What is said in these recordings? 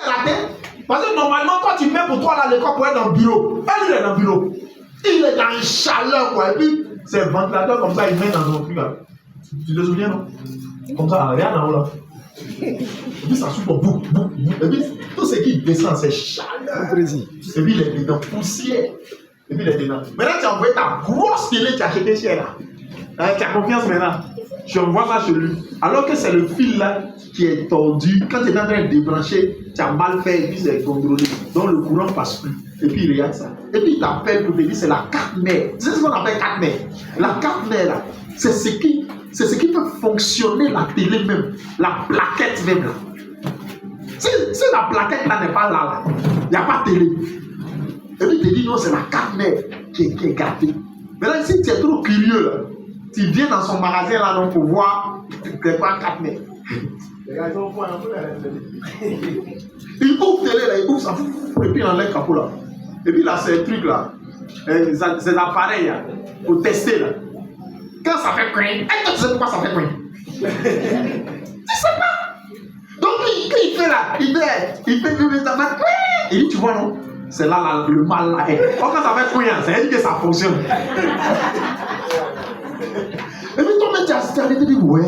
La tête. Parce que normalement, quand tu mets pour toi là, le corps pour être dans le bureau, elle est dans le bureau. Il est dans une chaleur, quoi. Et puis, c'est un ventilateur comme ça, il met dans son truc là. Tu te souviens, non? Comme ça, regarde en haut là. Et puis, ça souffle boum, boum, boum. Et puis, tout ce qui descend, c'est chaleur. Et puis, il est dedans, poussière. Et puis, il est dedans. Maintenant, tu as envoyé ta grosse télé, tu as acheté chez elle là. Tu as confiance maintenant. Je envoie ça chez lui. Alors que c'est le fil là qui est tordu. Quand tu es en train de débrancher, tu as mal fait et puis c'est contrôlé. Donc le courant ne passe plus. Et puis il regarde ça. Et puis il t'appelle pour te dire c'est la carte mère. C'est ce qu'on appelle carte mère. La carte mère là, c'est ce qui fait fonctionner la télé même. La plaquette même là. Si la plaquette là n'est pas là, il n'y a pas de télé. Et puis il te dit non, c'est la carte mère qui est gâtée. Maintenant si tu es trop curieux là, tu viens dans son magasin là donc pour voir c'est pas 4 mètres. Il ouvre télé là, il ouvre ça, et puis il enlève le capot là. Et puis là, c'est un truc là, c'est l'appareil là, pour tester là. Quand ça fait coin, est-ce que tu sais pourquoi ça fait coin? Tu sais pas. Donc il fait là, il fait ça fait coin. Et dit, tu vois non, c'est là le mal là. Quand ça fait coin, c'est dit que ça fonctionne. Et puis toi, tu as dit, ouais.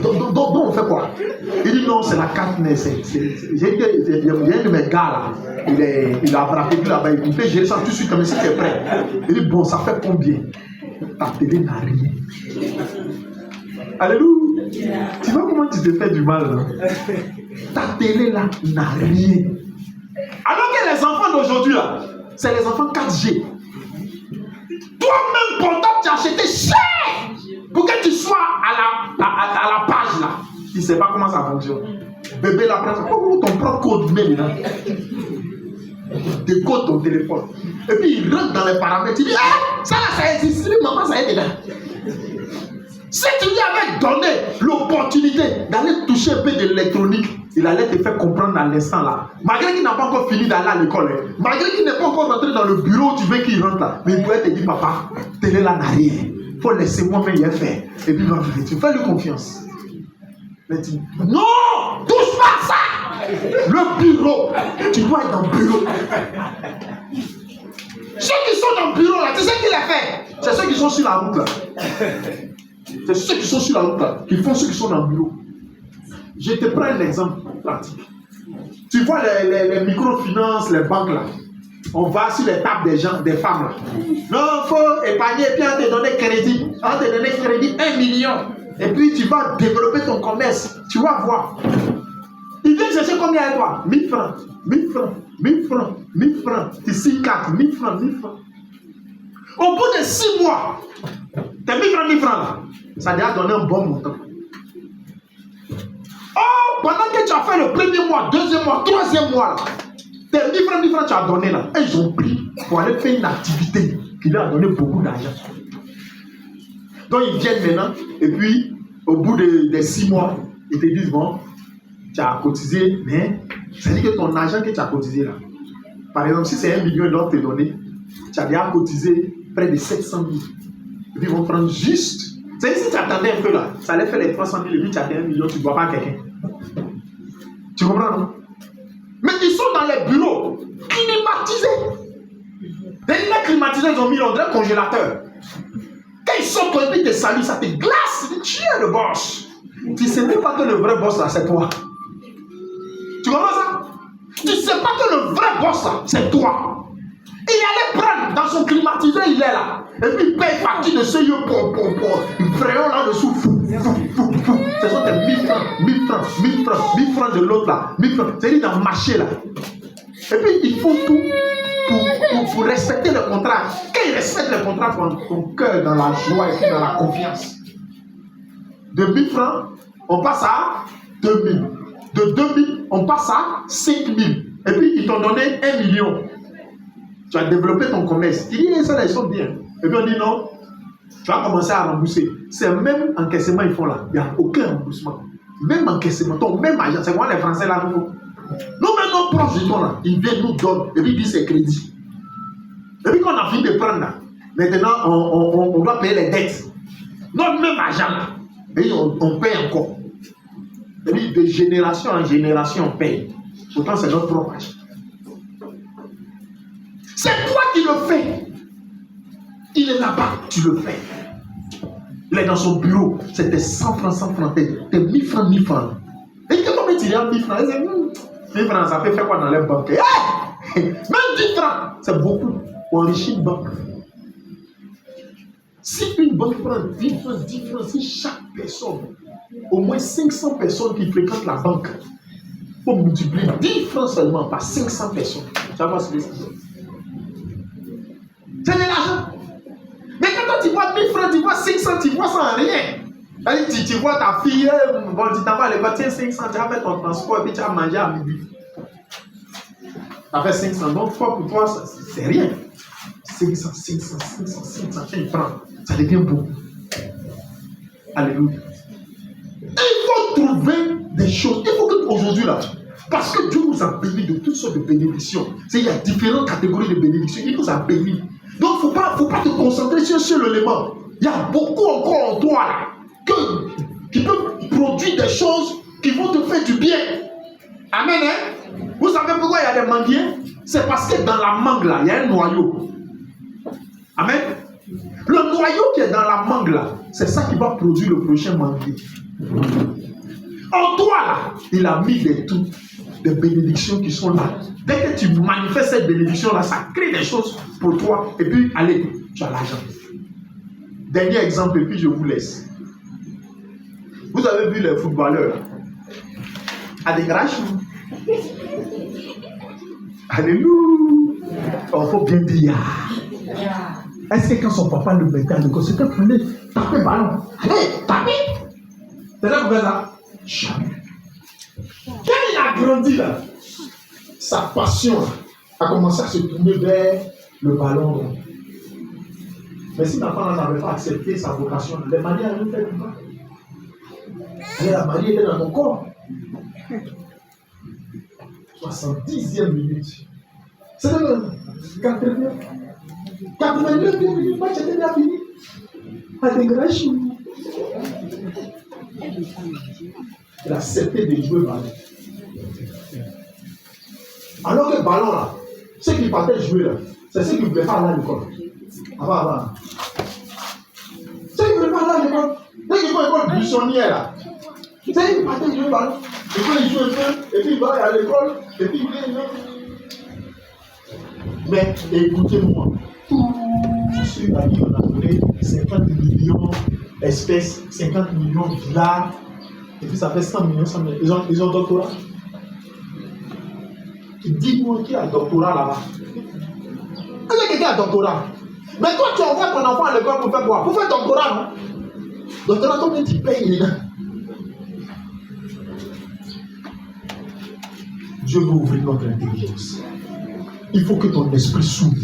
Donc on fait quoi? Il dit non, c'est la carte mais j'ai dit, il y a un de mes gars là, il a frappé là-bas, il peut gérer ça tout de suite comme si tu es prêt. Il dit bon, ça fait combien? Ta télé n'a rien. Alléluia. Tu vois comment tu te fais du mal là? Ta télé là n'a rien. Alors que les enfants d'aujourd'hui là, c'est les enfants 4G. Toi-même, pourtant, tu as acheté cher pour que tu sois à la page là. Tu ne sais pas comment ça fonctionne. Bébé là, prend ton propre code mail là. Décode ton téléphone. Et puis il rentre dans les paramètres. Il dit ah, ça là, ça existe. Maman, ça est dedans. Si tu lui avais donné l'opportunité d'aller toucher un peu d'électronique, il allait te faire comprendre à l'instant là. Malgré qu'il n'a pas encore fini d'aller à l'école, malgré qu'il n'est pas encore rentré dans le bureau, tu veux qu'il rentre là. Mais il pourrait te dire, papa, télé là n'a rien. Il faut laisser moi-même y faire. Et puis tu fais-lui confiance. Mais tu dis, non, touche pas ça. Le bureau, tu dois être dans le bureau. Ceux qui sont dans le bureau là, tu sais qui les fait? C'est ceux qui sont sur la route là. C'est ceux qui sont sur la route là, qui font ceux qui sont dans le bureau. Je te prends un exemple pratique. Tu vois les microfinances, les banques là. On va sur les tables des gens, des femmes là. Non, il faut épargner et puis on te donne crédit. On te donne crédit 1 million. Et puis tu vas développer ton commerce. Tu vas voir. Ils viennent chercher combien avec toi? 1000 francs, 1000 francs, 1000 francs, 1000 francs. Tu signes 4, 1000 francs, 1000 francs. Au bout de 6 mois, tes 1000 francs là, ça déjà donné un bon montant. Oh, pendant que tu as fait le premier mois, deuxième mois, troisième mois, là, tes 1000 francs, tu as donné là, ils ont pris pour aller faire une activité qui leur a donné beaucoup d'argent. Donc ils viennent maintenant, et puis au bout des 6 mois, ils te disent bon, tu as cotisé, mais c'est-à-dire que ton argent que tu as cotisé là, par exemple, si c'est 1 million, ils doivent te donner, tu as déjà cotisé près de 700 000. Et puis ils vont prendre juste. C'est si tu attendais un peu là, ça allait faire les 300 000 et puis tu as 1 million, tu ne dois pas à quelqu'un. Tu comprends, non? Mais ils sont dans les bureaux climatisés. Dès qu'ils sont climatisés, ils ont mis dans le congélateur. Quand ils sont et puis ils te saluent, ça te glace. Tu es le boss. Tu ne sais même pas que le vrai boss là, c'est toi. Tu comprends ça? Tu ne sais pas que le vrai boss là, c'est toi. Il allait prendre dans son climatiseur, il est là. Et puis il paye partie de ce yeux pour crayon là-dessous. Ce sont des 1000 francs, 1000 francs, 1000 francs, 1000 francs de l'autre là. 1000 francs. C'est-à-dire dans le marché là. Et puis ils font tout pour respecter le contrat. Quand ils respectent le contrat, ton cœur dans la joie et puis dans la confiance. De 1000 francs, on passe à 2000. De 2000, on passe à 5000. Et puis ils t'ont donné 1 million. Tu as développé ton commerce. Tu dis, ça, ils sont bien. Et puis on dit non, tu vas commencer à rembourser. C'est même encaissement ils font là. Il n'y a aucun remboursement. Même encaissement, ton même agent. C'est quoi les Français là, nous maintenant proches de toi là, ils viennent nous donner. Et puis ils disent c'est crédit. Et puis quand on a fini de prendre là, maintenant on doit payer les dettes. Notre même agent là, et on paye encore. C'est-à-dire de génération en génération, on paye. Pourtant, c'est notre propre argent. C'est toi qui le fais. Il est là-bas, tu le fais. Il est dans son bureau, c'est tes 100 francs, tes 1000 francs, 1000 francs. Et quand on met 1000 francs, il dit 1000 francs, ça peut faire quoi dans les banques? Même 10 francs, c'est beaucoup. On enrichit une banque. Si une banque prend 10 francs, si chaque personne, au moins 500 personnes qui fréquentent la banque, faut multiplier 10 francs seulement par 500 personnes. Ça va se laisser. C'est de l'argent. Mais quand tu vois 1000 francs, tu vois 500, tu vois sans rien. Tu vois ta fille, bon, tu t'en vas à l'école, tiens 500, tu as fait ton transport et puis tu as mangé à midi. Tu as fait 500, donc pour toi, c'est rien. 500, tu prends. Ça devient beaucoup. Alléluia. Il faut trouver des choses. Il faut qu'aujourd'hui, là, parce que Dieu nous a bénis de toutes sortes de bénédictions. Il y a différentes catégories de bénédictions. Il nous a bénis. Donc, il ne faut pas te concentrer sur un seul élément. Il y a beaucoup encore en toi là, qui peuvent produire des choses qui vont te faire du bien. Amen. Hein? Vous savez pourquoi il y a des manguiers? C'est parce que dans la mangue là, il y a un noyau. Amen. Le noyau qui est dans la mangue là, c'est ça qui va produire le prochain manguier. En toi là, il a mis des bénédictions qui sont là. Dès que tu manifestes cette bénédiction là, ça crée des choses pour toi. Et puis, allez, tu as l'argent. Dernier exemple, et puis je vous laisse. Vous avez vu les footballeurs à des grâches. Alléluia. Il faut bien dire. Est-ce que quand son papa le mettait à l'école, c'était pour lui taper le ballon? Allez, taper. C'est là que vous faites ça? Jamais. Quand il a grandi là, sa passion a commencé à se tourner vers le ballon. Mais si l'enfant n'avait pas accepté sa vocation, les manies allaient faire du mal. La Marie était dans mon corps. 70e minute. C'est le 89e minute. Le match était bien fini. À des grèches. Il a accepté de jouer le ballon. Alors que le ballon là, ceux qui partaient jouer là, c'est ceux qui ne voulaient pas aller à l'école. Avant. Ceux qui ne voulaient pas aller à l'école. Dès qu'ils vont à l'école buissonnière là. Tu sais, il partait jouer le ballon. Et puis il joue un peu, et puis il va à l'école, et puis il vient. Mais écoutez-moi, tous ceux à qui on a donné 50 millions d'espèces, 50 millions de villas, et puis ça fait 100 millions, 100 millions. Ils ont doctorat. Dis-moi qui a doctorat là-bas. Est-ce que quelqu'un a doctorat? Mais toi, tu envoies ton enfant à l'école pour faire quoi? Pour faire doctorat, non? Doctorat, combien tu payes les gars? Dieu veut ouvrir notre intelligence. Il faut que ton esprit s'ouvre.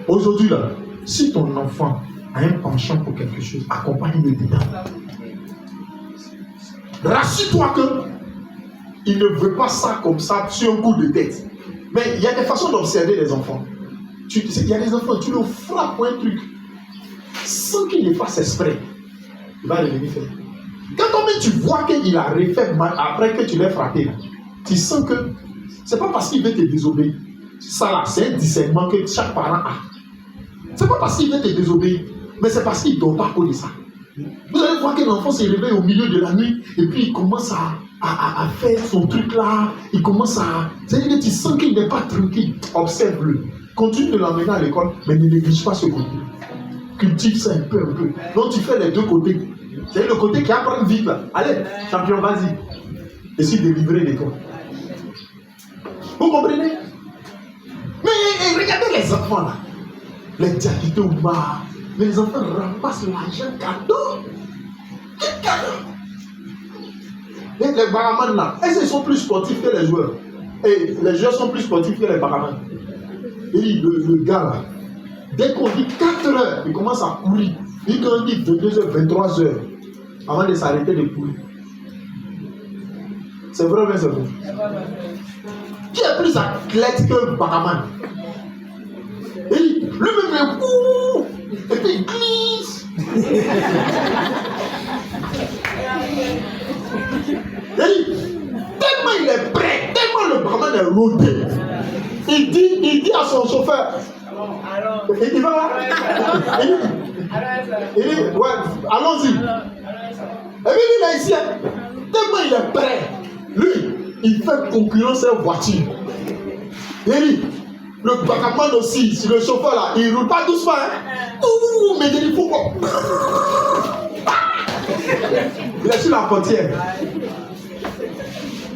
Aujourd'hui, là, si ton enfant a un penchant pour quelque chose, accompagne-le dedans. Rassure-toi qu'il ne veut pas ça comme ça sur un coup de tête. Mais il y a des façons d'observer les enfants. Il y a des enfants, tu le frappes pour un truc sans qu'il ne fasse exprès. Il va revenir faire. Quand tu vois qu'il a refait mal après que tu l'aies frappé, là, tu sens que ce n'est pas parce qu'il veut te désobéir. Ça là, c'est un discernement que chaque parent a. Ce n'est pas parce qu'il veut te désobéir, mais c'est parce qu'il ne dort pas à cause de ça. Vous allez voir que l'enfant se réveille au milieu de la nuit et puis il commence à faire son truc là. Il commence à. C'est-à-dire que tu sens qu'il n'est pas tranquille. Observe-le. Continue de l'emmener à l'école, mais ne néglige pas ce côté. Cultive ça un peu. Donc tu fais les deux côtés. C'est le côté qui apprend vite là. Allez, champion, vas-y. Essaye de livrer les toi. Vous comprenez? Mais regardez les enfants là. Les diakités au bar. Les enfants ramassent l'argent cadeau. Quel cadeau? Et les baramans là, est-ce qu'ils sont plus sportifs que les joueurs? Et les joueurs sont plus sportifs que les baramans. Et le gars là, dès qu'on dit 4 heures, il commence à courir. Et quand on dit 22h, 23h, avant de s'arrêter de courir. C'est vrai, mais c'est vrai. Qui est plus athlète que le baraman? Et lui-même il court, et puis il glisse. Tellement il est prêt, tellement le barman est rodé. Il dit à son chauffeur, il va là. Il dit, ouais, allons-y. Et puis il est ici, tellement il est prêt. Lui, il fait concurrence à une voiture. Il dit, le bacamane aussi, si le chauffeur là, il ne roule pas doucement. Mais il faut quoi. Il est sur la portière.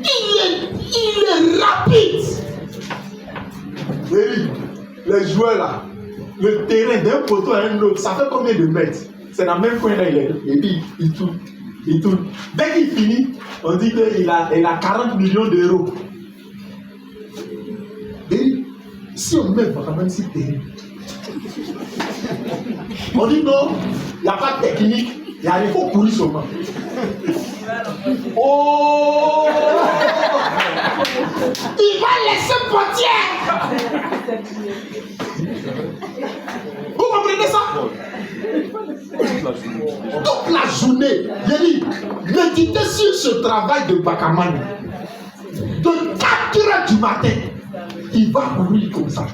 Il est rapide. Et les joueurs là, le terrain d'un poteau à un autre, ça fait combien de mètres? C'est dans le même coin là, il est. Et puis il tourne. Il tourne. Dès qu'il finit, on dit qu'il a 40 millions d'euros. Et si on met vraiment si terrible, on dit non, il n'y a pas de technique, il faut courir seulement. Oh! Il va laisser portière! Vous comprenez ça? Toute la journée, j'ai dit, méditez sur ce travail de Bakaman. De 4 heures du matin, il va courir comme ça.